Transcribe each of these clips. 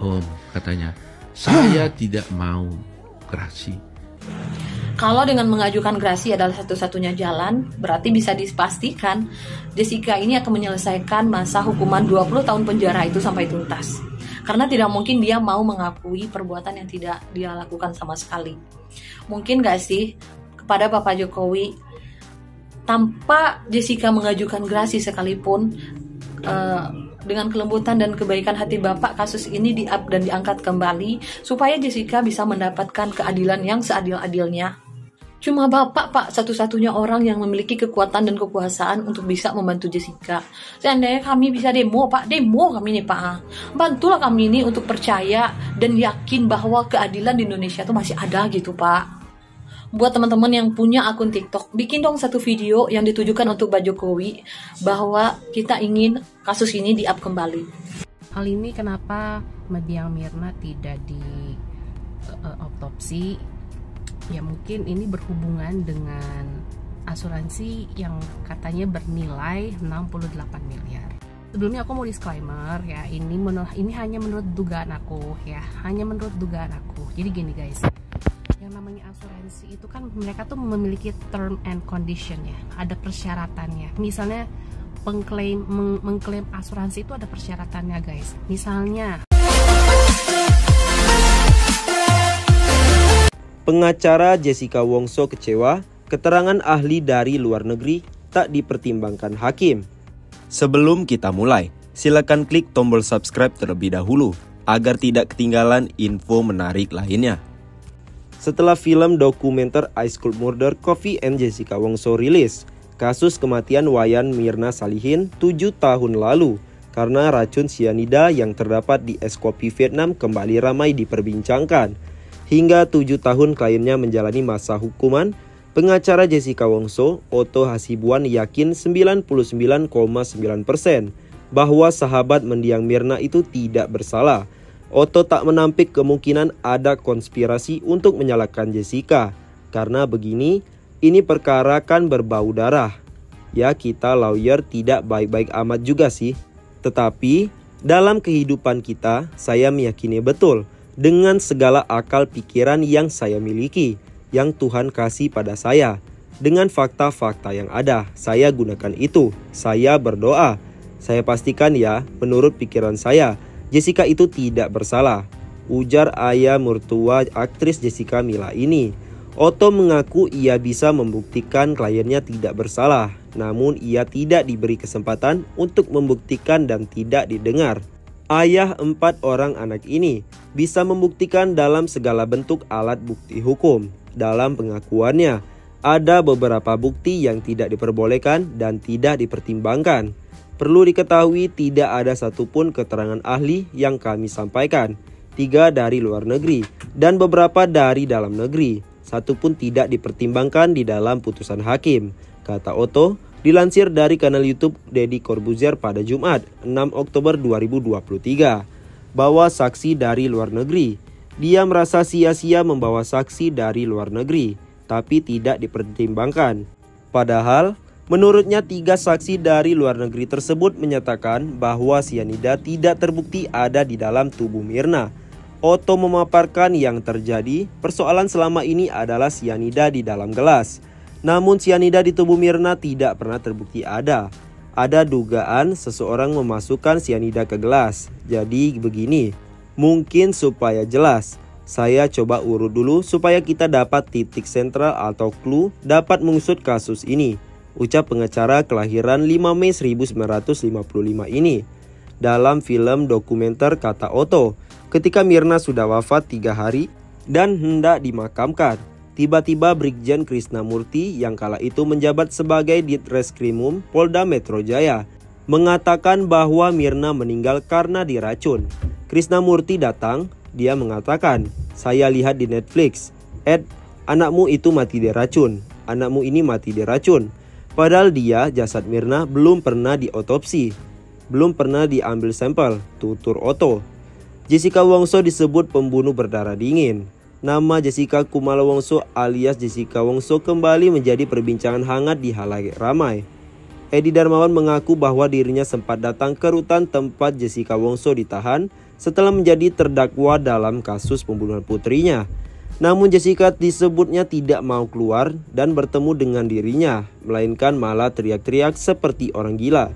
home, katanya. Saya tidak mau gerasi. Kalau dengan mengajukan gerasi adalah satu-satunya jalan, berarti bisa dipastikan Jessica ini akan menyelesaikan masa hukuman 20 tahun penjara itu sampai tuntas. Karena tidak mungkin dia mau mengakui perbuatan yang tidak dia lakukan sama sekali. Mungkin gak sih kepada Bapak Jokowi, tanpa Jessica mengajukan gerasi sekalipun, dengan kelembutan dan kebaikan hati Bapak, kasus ini di-up dan diangkat kembali supaya Jessica bisa mendapatkan keadilan yang seadil-adilnya. Cuma Bapak, Pak, satu-satunya orang yang memiliki kekuatan dan kekuasaan untuk bisa membantu Jessica. Seandainya kami bisa demo, Pak, demo kami nih, Pak. Bantulah kami ini untuk percaya dan yakin bahwa keadilan di Indonesia itu masih ada gitu, Pak. Buat teman-teman yang punya akun TikTok, bikin dong satu video yang ditujukan untuk Pak Jokowi bahwa kita ingin kasus ini di-up kembali. Hal ini kenapa mendiang Mirna tidak di otopsi? Ya mungkin ini berhubungan dengan asuransi yang katanya bernilai 68 miliar. Sebelumnya aku mau disclaimer ya, ini hanya menurut dugaan aku ya, hanya menurut dugaan aku. Jadi gini guys, yang namanya asuransi itu kan mereka tuh memiliki term and condition ya, ada persyaratannya. Misalnya mengklaim asuransi itu ada persyaratannya guys. Misalnya pengacara Jessica Wongso kecewa keterangan ahli dari luar negeri tak dipertimbangkan hakim. Sebelum kita mulai, silakan klik tombol subscribe terlebih dahulu agar tidak ketinggalan info menarik lainnya. Setelah film dokumenter I School Murder Coffee and Jessica Wongso rilis, kasus kematian Wayan Mirna Salihin 7 tahun lalu karena racun sianida yang terdapat di es kopi Vietnam kembali ramai diperbincangkan. Hingga 7 tahun kliennya menjalani masa hukuman, pengacara Jessica Wongso, Otto Hasibuan, yakin 99,9% bahwa sahabat mendiang Mirna itu tidak bersalah. Otto tak menampik kemungkinan ada konspirasi untuk menyalahkan Jessica. Karena begini, ini perkara kan berbau darah. Ya kita lawyer tidak baik-baik amat juga sih. Tetapi dalam kehidupan kita, saya meyakini betul dengan segala akal pikiran yang saya miliki, yang Tuhan kasih pada saya. Dengan fakta-fakta yang ada, saya gunakan itu. Saya berdoa. Saya pastikan ya, menurut pikiran saya, Jessica itu tidak bersalah. Ujar ayah mertua aktris Jessica Mila ini. Otto mengaku ia bisa membuktikan kliennya tidak bersalah. Namun ia tidak diberi kesempatan untuk membuktikan dan tidak didengar. Ayah 4 orang anak ini bisa membuktikan dalam segala bentuk alat bukti hukum. Dalam pengakuannya, ada beberapa bukti yang tidak diperbolehkan dan tidak dipertimbangkan. Perlu diketahui tidak ada satupun keterangan ahli yang kami sampaikan. 3 dari luar negeri dan beberapa dari dalam negeri. Satu pun tidak dipertimbangkan di dalam putusan hakim, kata Otto. Dilansir dari kanal YouTube Deddy Corbuzier pada Jumat 6 Oktober 2023 bahwa saksi dari luar negeri. Dia merasa sia-sia membawa saksi dari luar negeri, tapi tidak dipertimbangkan. Padahal, menurutnya 3 saksi dari luar negeri tersebut menyatakan bahwa sianida tidak terbukti ada di dalam tubuh Mirna. Otto memaparkan yang terjadi, persoalan selama ini adalah sianida di dalam gelas. Namun sianida di tubuh Mirna tidak pernah terbukti ada. Ada dugaan seseorang memasukkan sianida ke gelas. Jadi begini, mungkin supaya jelas, saya coba urut dulu supaya kita dapat titik sentral atau clue dapat mengusut kasus ini. Ucap pengacara kelahiran 5 Mei 1955 ini. Dalam film dokumenter kata Otto, ketika Mirna sudah wafat 3 hari dan hendak dimakamkan, tiba-tiba Brigjen Krisnamurti yang kala itu menjabat sebagai Ditreskrimum Polda Metro Jaya mengatakan bahwa Mirna meninggal karena diracun. Krisnamurti datang, dia mengatakan, "Saya lihat di Netflix, anakmu itu mati diracun, anakmu ini mati diracun." Padahal dia, jasad Mirna, belum pernah diotopsi, belum pernah diambil sampel, tutur Otto. Jessica Wongso disebut pembunuh berdarah dingin. Nama Jessica Kumala Wongso alias Jessica Wongso kembali menjadi perbincangan hangat di halayak ramai. Edi Darmawan mengaku bahwa dirinya sempat datang ke rutan tempat Jessica Wongso ditahan setelah menjadi terdakwa dalam kasus pembunuhan putrinya. Namun Jessica disebutnya tidak mau keluar dan bertemu dengan dirinya, melainkan malah teriak-teriak seperti orang gila.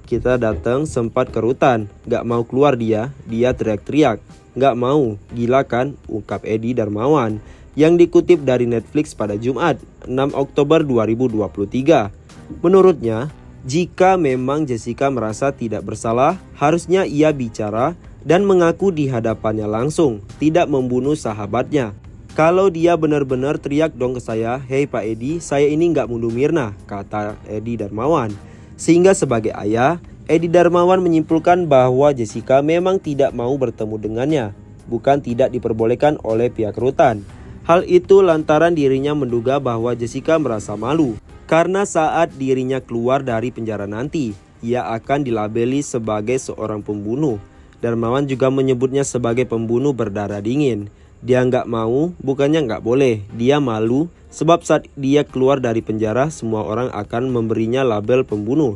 Kita datang sempat kerutan, gak mau keluar dia teriak-teriak. Gak mau, gila kan, ungkap Edi Darmawan yang dikutip dari Netflix pada Jumat 6 Oktober 2023. Menurutnya, jika memang Jessica merasa tidak bersalah, harusnya ia bicara dan mengaku di hadapannya langsung, tidak membunuh sahabatnya. Kalau dia benar-benar teriak dong ke saya, "Hei Pak Edi, saya ini nggak bunuh Mirna," kata Edi Darmawan. Sehingga sebagai ayah, Edi Darmawan menyimpulkan bahwa Jessica memang tidak mau bertemu dengannya, bukan tidak diperbolehkan oleh pihak rutan. Hal itu lantaran dirinya menduga bahwa Jessica merasa malu, karena saat dirinya keluar dari penjara nanti, ia akan dilabeli sebagai seorang pembunuh. Darmawan juga menyebutnya sebagai pembunuh berdarah dingin. Dia nggak mau, bukannya nggak boleh. Dia malu sebab saat dia keluar dari penjara semua orang akan memberinya label pembunuh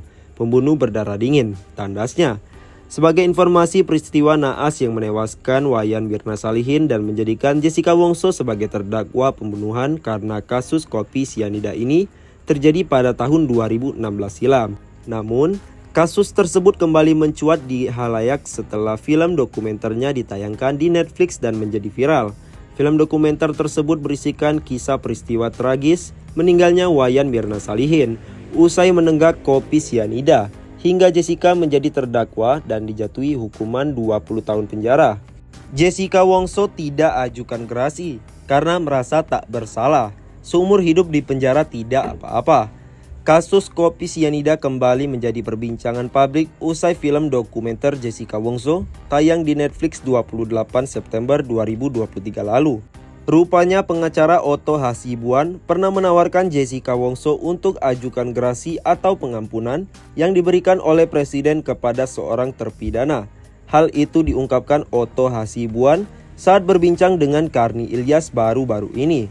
berdarah dingin, tandasnya. Sebagai informasi, peristiwa naas yang menewaskan Wayan Mirna Salihin dan menjadikan Jessica Wongso sebagai terdakwa pembunuhan karena kasus kopi sianida ini terjadi pada tahun 2016 silam. Namun, kasus tersebut kembali mencuat di halayak setelah film dokumenternya ditayangkan di Netflix dan menjadi viral. Film dokumenter tersebut berisikan kisah peristiwa tragis meninggalnya Wayan Mirna Salihin usai menenggak kopi sianida, hingga Jessica menjadi terdakwa dan dijatuhi hukuman 20 tahun penjara. Jessica Wongso tidak ajukan gerasi karena merasa tak bersalah. Seumur hidup di penjara tidak apa-apa. Kasus kopi sianida kembali menjadi perbincangan publik usai film dokumenter Jessica Wongso tayang di Netflix 28 September 2023 lalu. Rupanya pengacara Otto Hasibuan pernah menawarkan Jessica Wongso untuk ajukan gerasi atau pengampunan yang diberikan oleh Presiden kepada seorang terpidana. Hal itu diungkapkan Otto Hasibuan saat berbincang dengan Karni Ilyas baru-baru ini.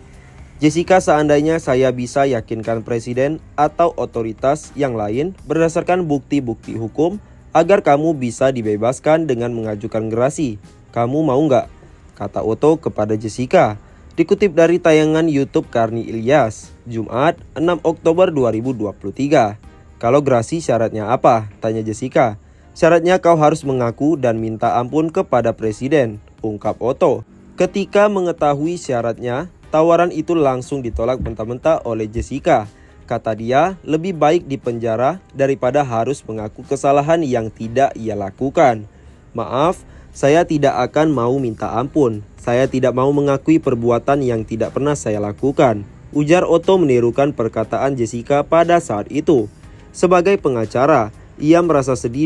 Jessica, seandainya saya bisa yakinkan presiden atau otoritas yang lain berdasarkan bukti-bukti hukum agar kamu bisa dibebaskan dengan mengajukan gerasi. Kamu mau nggak? Kata Otto kepada Jessica. Dikutip dari tayangan YouTube Karni Ilyas, Jumat 6 Oktober 2023. Kalau gerasi syaratnya apa? Tanya Jessica. Syaratnya kau harus mengaku dan minta ampun kepada presiden, ungkap Otto. Ketika mengetahui syaratnya, tawaran itu langsung ditolak mentah-mentah oleh Jessica. Kata dia, lebih baik di penjara daripada harus mengaku kesalahan yang tidak ia lakukan. Maaf, saya tidak akan mau minta ampun. Saya tidak mau mengakui perbuatan yang tidak pernah saya lakukan, ujar Otto menirukan perkataan Jessica pada saat itu. Sebagai pengacara, ia merasa sedih